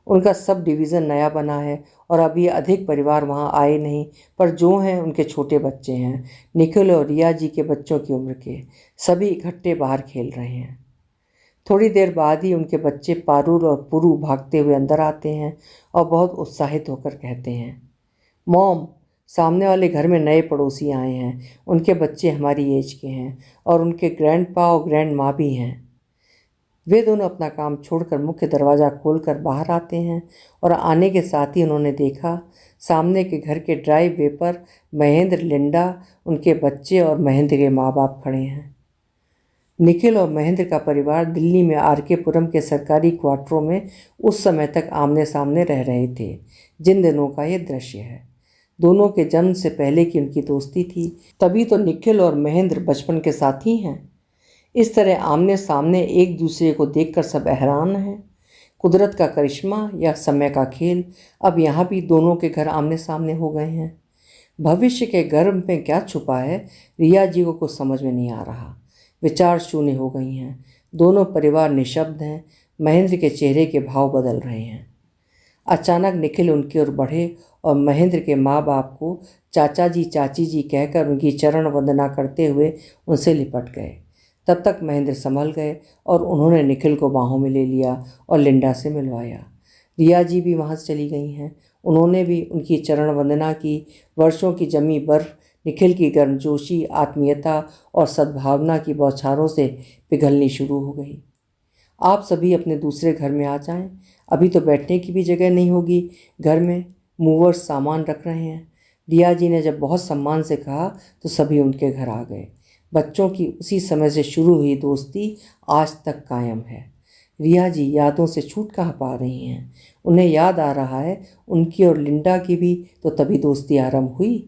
उनका सब डिवीज़न नया बना है और अभी अधिक परिवार वहाँ आए नहीं, पर जो हैं उनके छोटे बच्चे हैं, निखिल और रिया जी के बच्चों की उम्र के। सभी इकट्ठे बाहर खेल रहे हैं। थोड़ी देर बाद ही उनके बच्चे पारुल और पुरु भागते हुए अंदर आते हैं और बहुत उत्साहित होकर कहते हैं, मॉम, सामने वाले घर में नए पड़ोसी आए हैं। उनके बच्चे हमारी एज के हैं और उनके ग्रैंडपा और ग्रैंड माँ भी हैं। वे दोनों अपना काम छोड़कर मुख्य दरवाज़ा खोलकर बाहर आते हैं और आने के साथ ही उन्होंने देखा सामने के घर के ड्राइव वे पर महेंद्र, लिंडा, उनके बच्चे और महेंद्र के माँ बाप खड़े हैं। निखिल और महेंद्र का परिवार दिल्ली में आर.के. पुरम के सरकारी क्वार्टरों में उस समय तक आमने सामने रह रहे थे जिन दिनों का ये दृश्य है। दोनों के जन्म से पहले की उनकी दोस्ती थी, तभी तो निखिल और महेंद्र बचपन के साथी हैं। इस तरह आमने सामने एक दूसरे को देखकर सब हैरान हैं। कुदरत का करिश्मा या समय का खेल, अब यहाँ भी दोनों के घर आमने सामने हो गए हैं। भविष्य के गर्भ में क्या छुपा है, रिया जी को कुछ समझ में नहीं आ रहा। विचार शून्य हो गई हैं। दोनों परिवार निशब्द हैं। महेंद्र के चेहरे के भाव बदल रहे हैं। अचानक निखिल उनकी ओर बढ़े और महेंद्र के माँ बाप को चाचा जी, चाची जी कहकर उनकी चरण वंदना करते हुए उनसे लिपट गए। तब तक महेंद्र संभल गए और उन्होंने निखिल को बाहों में ले लिया और लिंडा से मिलवाया। रिया जी भी वहाँ से चली गई हैं। उन्होंने भी उनकी चरण वंदना की। वर्षों की जमी बर्फ निखिल की गर्मजोशी, आत्मीयता और सद्भावना की बौछारों से पिघलनी शुरू हो गई। आप सभी अपने दूसरे घर में आ जाएं, अभी तो बैठने की भी जगह नहीं होगी। घर में मूवर्स सामान रख रहे हैं। रिया जी ने जब बहुत सम्मान से कहा तो सभी उनके घर आ गए। बच्चों की उसी समय से शुरू हुई दोस्ती आज तक कायम है। रिया जी यादों से छूट कहाँ पा रही हैं। उन्हें याद आ रहा है उनकी और लिंडा की भी तो तभी दोस्ती आरंभ हुई।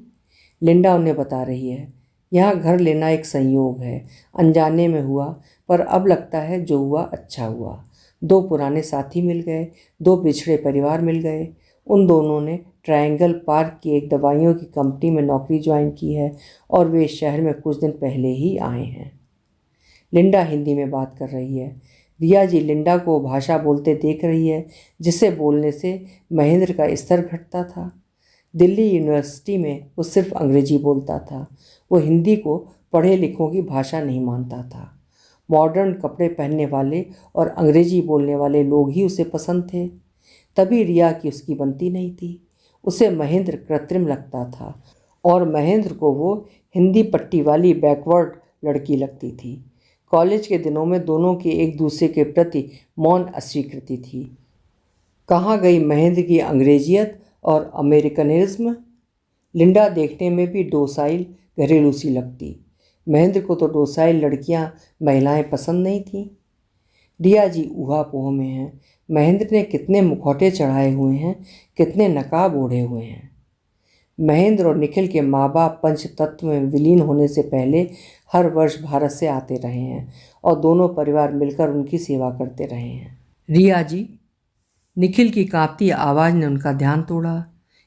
लिंडा उन्हें बता रही है, यहाँ घर लेना एक संयोग है, अनजाने में हुआ, पर अब लगता है जो हुआ अच्छा हुआ। दो पुराने साथी मिल गए, दो बिछड़े परिवार मिल गए। उन दोनों ने ट्रायंगल पार्क की एक दवाइयों की कंपनी में नौकरी ज्वाइन की है और वे शहर में कुछ दिन पहले ही आए हैं। लिंडा हिंदी में बात कर रही है। रिया जी लिंडा को भाषा बोलते देख रही है जिसे बोलने से महेंद्र का स्तर घटता था। दिल्ली यूनिवर्सिटी में वो सिर्फ अंग्रेजी बोलता था। वो हिंदी को पढ़े लिखों की भाषा नहीं मानता था। मॉडर्न कपड़े पहनने वाले और अंग्रेजी बोलने वाले लोग ही उसे पसंद थे। तभी रिया की उसकी बनती नहीं थी। उसे महेंद्र कृत्रिम लगता था और महेंद्र को वो हिंदी पट्टी वाली बैकवर्ड लड़की लगती थी। कॉलेज के दिनों में दोनों की एक दूसरे के प्रति मौन अस्वीकृति थी। कहाँ गई महेंद्र की अंग्रेजियत और अमेरिकनिज्म। लिंडा देखने में भी डोसाइल घरेलू सी लगती। महेंद्र को तो डोसाइल लड़कियां महिलाएं पसंद नहीं थीं। रिया जी ऊहापोह में हैं। महेंद्र ने कितने मुखौटे चढ़ाए हुए हैं, कितने नकाब ओढ़े हुए हैं। महेंद्र और निखिल के माँ बाप पंचतत्व में विलीन होने से पहले हर वर्ष भारत से आते रहे हैं और दोनों परिवार मिलकर उनकी सेवा करते रहे हैं। रिया जी, निखिल की कांपती आवाज़ ने उनका ध्यान तोड़ा।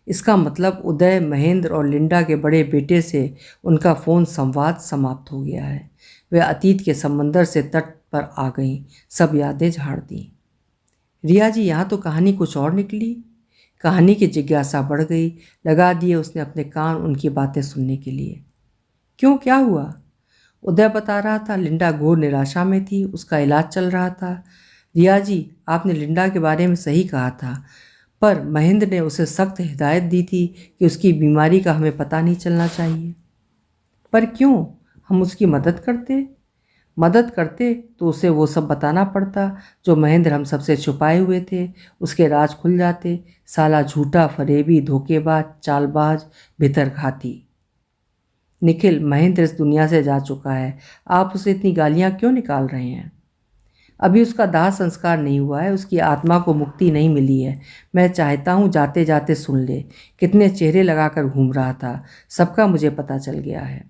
इसका मतलब उदय, महेंद्र और लिंडा के बड़े बेटे से उनका फ़ोन संवाद समाप्त हो गया है। वे अतीत के समंदर से तट पर आ गईं, सब यादें झाड़ दी। रिया जी, यहाँ तो कहानी कुछ और निकली। कहानी की जिज्ञासा बढ़ गई। लगा दिए उसने अपने कान उनकी बातें सुनने के लिए। क्यों, क्या हुआ? उदय बता रहा था लिंडा घोर निराशा में थी, उसका इलाज चल रहा था। रिया जी, आपने लिंडा के बारे में सही कहा था, पर महेंद्र ने उसे सख्त हिदायत दी थी कि उसकी बीमारी का हमें पता नहीं चलना चाहिए। पर क्यों? हम उसकी मदद करते तो उसे वो सब बताना पड़ता जो महेंद्र हम सबसे छुपाए हुए थे। उसके राज खुल जाते। साला झूठा, फरेबी, धोखेबाज, चालबाज, भितरघाती। निखिल, महेंद्र इस दुनिया से जा चुका है, आप उसे इतनी गालियाँ क्यों निकाल रहे हैं? अभी उसका दाह संस्कार नहीं हुआ है, उसकी आत्मा को मुक्ति नहीं मिली है। मैं चाहता हूँ जाते जाते सुन ले। कितने चेहरे लगाकर घूम रहा था, सबका मुझे पता चल गया है।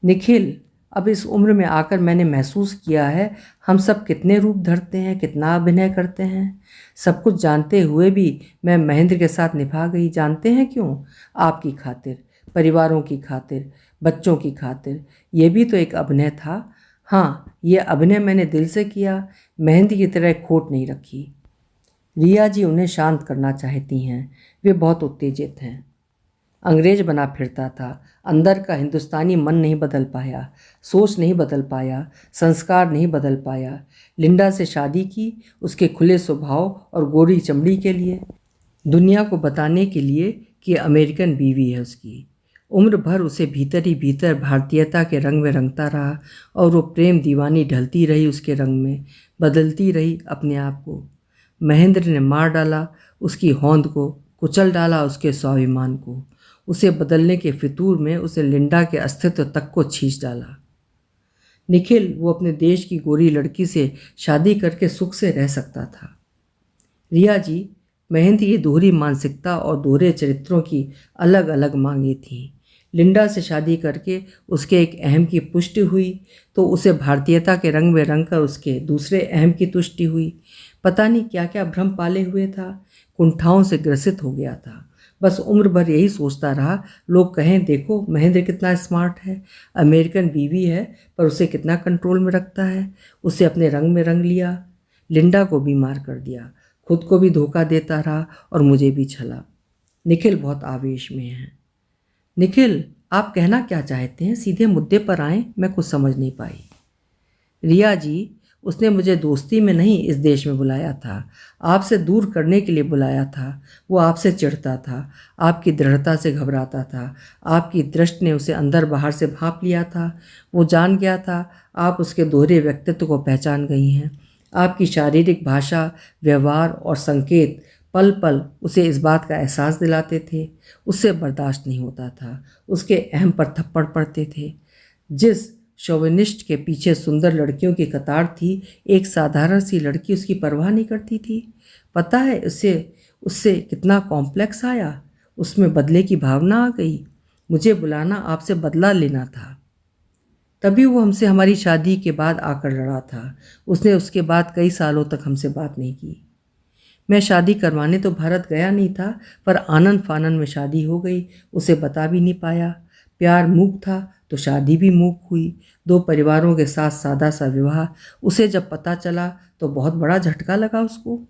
निखिल, अब इस उम्र में आकर मैंने महसूस किया है हम सब कितने रूप धरते हैं, कितना अभिनय करते हैं। सब कुछ जानते हुए भी मैं महेंद्र के साथ निभा गई। जानते हैं क्यों? आपकी खातिर, परिवारों की खातिर, बच्चों की खातिर। ये भी तो एक अभिनय था। हाँ, ये अभिनय मैंने दिल से किया, मेहंदी की तरह खोट नहीं रखी। रिया जी उन्हें शांत करना चाहती हैं, वे बहुत उत्तेजित हैं। अंग्रेज बना फिरता था, अंदर का हिंदुस्तानी मन नहीं बदल पाया, सोच नहीं बदल पाया, संस्कार नहीं बदल पाया। लिंडा से शादी की उसके खुले स्वभाव और गोरी चमड़ी के लिए, दुनिया को बताने के लिए कि अमेरिकन बीवी है उसकी। उम्र भर उसे भीतर ही भीतर भारतीयता के रंग में रंगता रहा और वो प्रेम दीवानी ढलती रही उसके रंग में, बदलती रही अपने आप को। महेंद्र ने मार डाला उसकी होंद को, कुचल डाला उसके स्वाभिमान को। उसे बदलने के फितूर में उसे लिंडा के अस्तित्व तक को छींच डाला। निखिल, वो अपने देश की गोरी लड़की से शादी करके सुख से रह सकता था। रिया जी, महेंद्र की दोहरी मानसिकता और दोहरे चरित्रों की अलग अलग मांगें थीं। लिंडा से शादी करके उसके एक अहम की पुष्टि हुई तो उसे भारतीयता के रंग में रंगकर उसके दूसरे अहम की तुष्टि हुई। पता नहीं क्या क्या भ्रम पाले हुए था, कुंठाओं से ग्रसित हो गया था। बस उम्र भर यही सोचता रहा, लोग कहें देखो महेंद्र कितना स्मार्ट है, अमेरिकन बीवी है पर उसे कितना कंट्रोल में रखता है। उसे अपने रंग में रंग लिया, लिंडा को बीमार कर दिया, खुद को भी धोखा देता रहा और मुझे भी छला। निखिल बहुत आवेश में है। निखिल, आप कहना क्या चाहते हैं? सीधे मुद्दे पर आएं, मैं कुछ समझ नहीं पाई। रिया जी, उसने मुझे दोस्ती में नहीं इस देश में बुलाया था, आपसे दूर करने के लिए बुलाया था। वो आपसे चिढ़ता था, आपकी दृढ़ता से घबराता था, आपकी दृष्टि ने उसे अंदर बाहर से भांप लिया था। वो जान गया था आप उसके दोहरे व्यक्तित्व को पहचान गई हैं। आपकी शारीरिक भाषा, व्यवहार और संकेत पल पल उसे इस बात का एहसास दिलाते थे। उससे बर्दाश्त नहीं होता था, उसके अहम पर थप्पड़ पड़ते थे। जिस शोविनिस्ट के पीछे सुंदर लड़कियों की कतार थी, एक साधारण सी लड़की उसकी परवाह नहीं करती थी। पता है उससे उससे कितना कॉम्प्लेक्स आया, उसमें बदले की भावना आ गई। मुझे बुलाना आपसे बदला लेना था। तभी वो हमसे हमारी शादी के बाद आकर लड़ा था। उसने उसके बाद कई सालों तक हमसे बात नहीं की। मैं शादी करवाने तो भारत गया नहीं था, पर आनन फानन में शादी हो गई। उसे बता भी नहीं पाया। प्यार मूक था तो शादी भी मूक हुई। दो परिवारों के साथ सादा सा विवाह। उसे जब पता चला तो बहुत बड़ा झटका लगा उसको।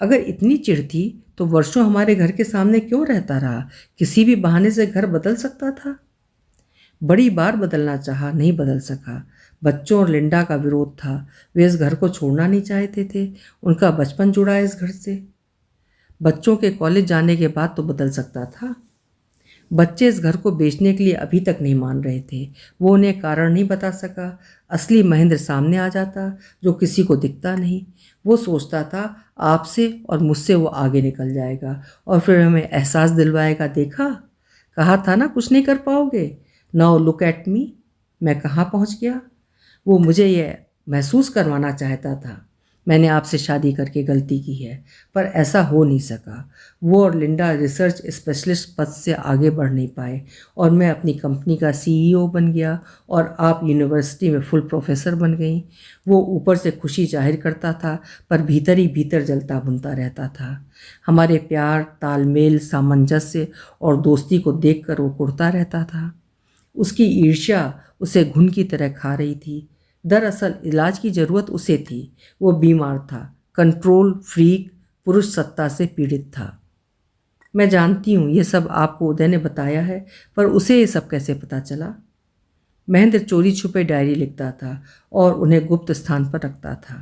अगर इतनी चिढ़ थी तो वर्षों हमारे घर के सामने क्यों रहता रहा? किसी भी बहाने से घर बदल सकता था। बड़ी बार बदलना चाहा, नहीं बदल सका। बच्चों और लिंडा का विरोध था। वे इस घर को छोड़ना नहीं चाहते थे। उनका बचपन जुड़ा है इस घर से। बच्चों के कॉलेज जाने के बाद तो बदल सकता था। बच्चे इस घर को बेचने के लिए अभी तक नहीं मान रहे थे। वो उन्हें कारण नहीं बता सका। असली महेंद्र सामने आ जाता, जो किसी को दिखता नहीं। वो सोचता था आपसे और मुझसे वो आगे निकल जाएगा और फिर हमें एहसास दिलवाएगा, देखा, कहा था ना कुछ नहीं कर पाओगे। Now look at me. मैं कहाँ पहुँच गया। वो मुझे यह महसूस करवाना चाहता था मैंने आपसे शादी करके गलती की है, पर ऐसा हो नहीं सका। वो और लिंडा रिसर्च स्पेशलिस्ट पद से आगे बढ़ नहीं पाए और मैं अपनी कंपनी का सीईओ बन गया और आप यूनिवर्सिटी में फुल प्रोफेसर बन गई। वो ऊपर से खुशी जाहिर करता था, पर भीतर ही भीतर जलता भुनता रहता था। हमारे प्यार, तालमेल, सामंजस्य और दोस्ती को देखकर वो कुढ़ता रहता था। उसकी ईर्ष्या उसे घुन की तरह खा रही थी। दरअसल इलाज की ज़रूरत उसे थी। वो बीमार था, कंट्रोल फ्रीक, पुरुष सत्ता से पीड़ित था। मैं जानती हूँ ये सब आपको उदय ने बताया है, पर उसे ये सब कैसे पता चला? महेंद्र चोरी छुपे डायरी लिखता था और उन्हें गुप्त स्थान पर रखता था।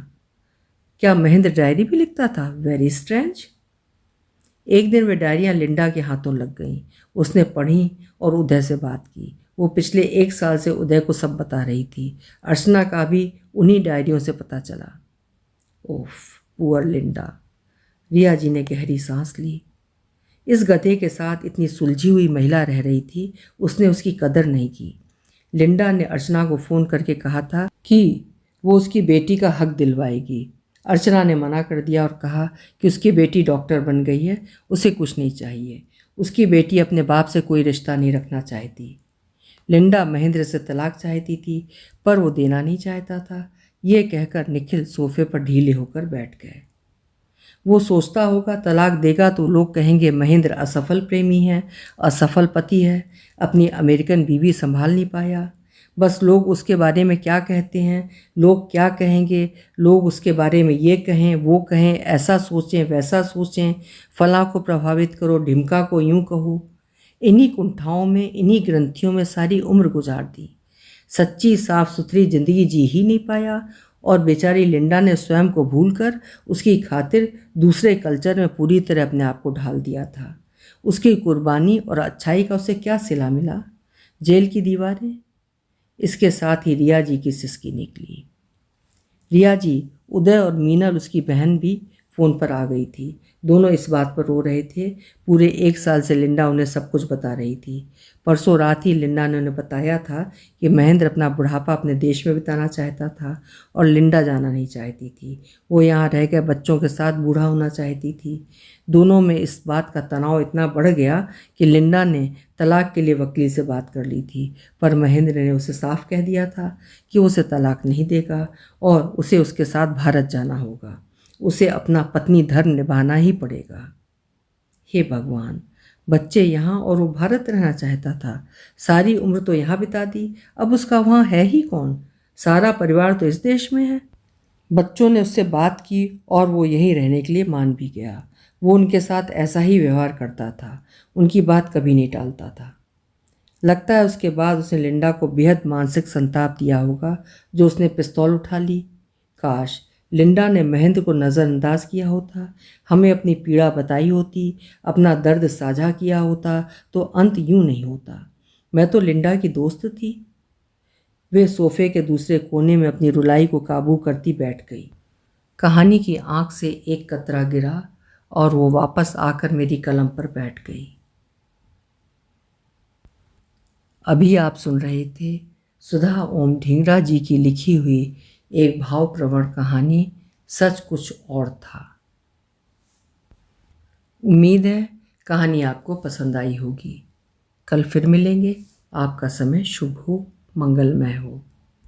क्या महेंद्र डायरी भी लिखता था? Very strange. एक दिन वे डायरियाँ लिंडा के हाथों लग गईं। उसने पढ़ी और उदय से बात की। वो पिछले 1 साल से उदय को सब बता रही थी। अर्चना का भी उन्हीं डायरियों से पता चला। ओफ, पुअर लिंडा। रिया जी ने गहरी सांस ली। इस गधे के साथ इतनी सुलझी हुई महिला रह रही थी, उसने उसकी कदर नहीं की। लिंडा ने अर्चना को फ़ोन करके कहा था कि वो उसकी बेटी का हक दिलवाएगी। अर्चना ने मना कर दिया और कहा कि उसकी बेटी डॉक्टर बन गई है, उसे कुछ नहीं चाहिए। उसकी बेटी अपने बाप से कोई रिश्ता नहीं रखना चाहती। लिंडा महेंद्र से तलाक चाहती थी, पर वो देना नहीं चाहता था। ये कहकर निखिल सोफे पर ढीले होकर बैठ गए। वो सोचता होगा तलाक देगा तो लोग कहेंगे महेंद्र असफल प्रेमी है, असफल पति है, अपनी अमेरिकन बीवी संभाल नहीं पाया। बस लोग उसके बारे में क्या कहते हैं, लोग क्या कहेंगे, लोग उसके बारे में ये कहें वो कहें, ऐसा सोचें वैसा सोचें, फलां को प्रभावित करो, ढिमका को यूं कहो। इन्हीं कुंठाओं में, इन्हीं ग्रंथियों में सारी उम्र गुजार दी। सच्ची साफ सुथरी जिंदगी जी ही नहीं पाया और बेचारी लिंडा ने स्वयं को भूलकर उसकी खातिर दूसरे कल्चर में पूरी तरह अपने आप को ढाल दिया था। उसकी कुर्बानी और अच्छाई का उसे क्या सिला मिला? जेल की दीवारें। इसके साथ ही रिया जी की सिसकी निकली। रिया जी, उदय और मीनल उसकी बहन भी फ़ोन पर आ गई थी। दोनों इस बात पर रो रहे थे। पूरे 1 साल से लिंडा उन्हें सब कुछ बता रही थी। परसों रात ही लिंडा ने उन्हें बताया था कि महेंद्र अपना बुढ़ापा अपने देश में बिताना चाहता था और लिंडा जाना नहीं चाहती थी। वो यहाँ रह कर बच्चों के साथ बूढ़ा होना चाहती थी। दोनों में इस बात का तनाव इतना बढ़ गया कि लिंडा ने तलाक के लिए वकील से बात कर ली थी, पर महेंद्र ने उसे साफ कह दिया था कि उसे तलाक नहीं देगा और उसे उसके साथ भारत जाना होगा। उसे अपना पत्नी धर्म निभाना ही पड़ेगा। हे भगवान, बच्चे यहाँ और वो भारत रहना चाहता था। सारी उम्र तो यहाँ बिता दी, अब उसका वहाँ है ही कौन? सारा परिवार तो इस देश में है। बच्चों ने उससे बात की और वो यहीं रहने के लिए मान भी गया। वो उनके साथ ऐसा ही व्यवहार करता था, उनकी बात कभी नहीं टालता था। लगता है उसके बाद उसने लिंडा को बेहद मानसिक संताप दिया होगा जो उसने पिस्तौल उठा ली। काश लिंडा ने महेंद्र को नज़रअंदाज किया होता, हमें अपनी पीड़ा बताई होती, अपना दर्द साझा किया होता तो अंत यूं नहीं होता। मैं तो लिंडा की दोस्त थी। वे सोफे के दूसरे कोने में अपनी रुलाई को काबू करती बैठ गई। कहानी की आंख से एक कतरा गिरा और वो वापस आकर मेरी कलम पर बैठ गई। अभी आप सुन रहे थे सुधा ओम ढींगरा जी की लिखी हुई एक भावप्रवण कहानी सच कुछ और था। उम्मीद है कहानी आपको पसंद आई होगी। कल फिर मिलेंगे। आपका समय शुभ हो, मंगलमय हो।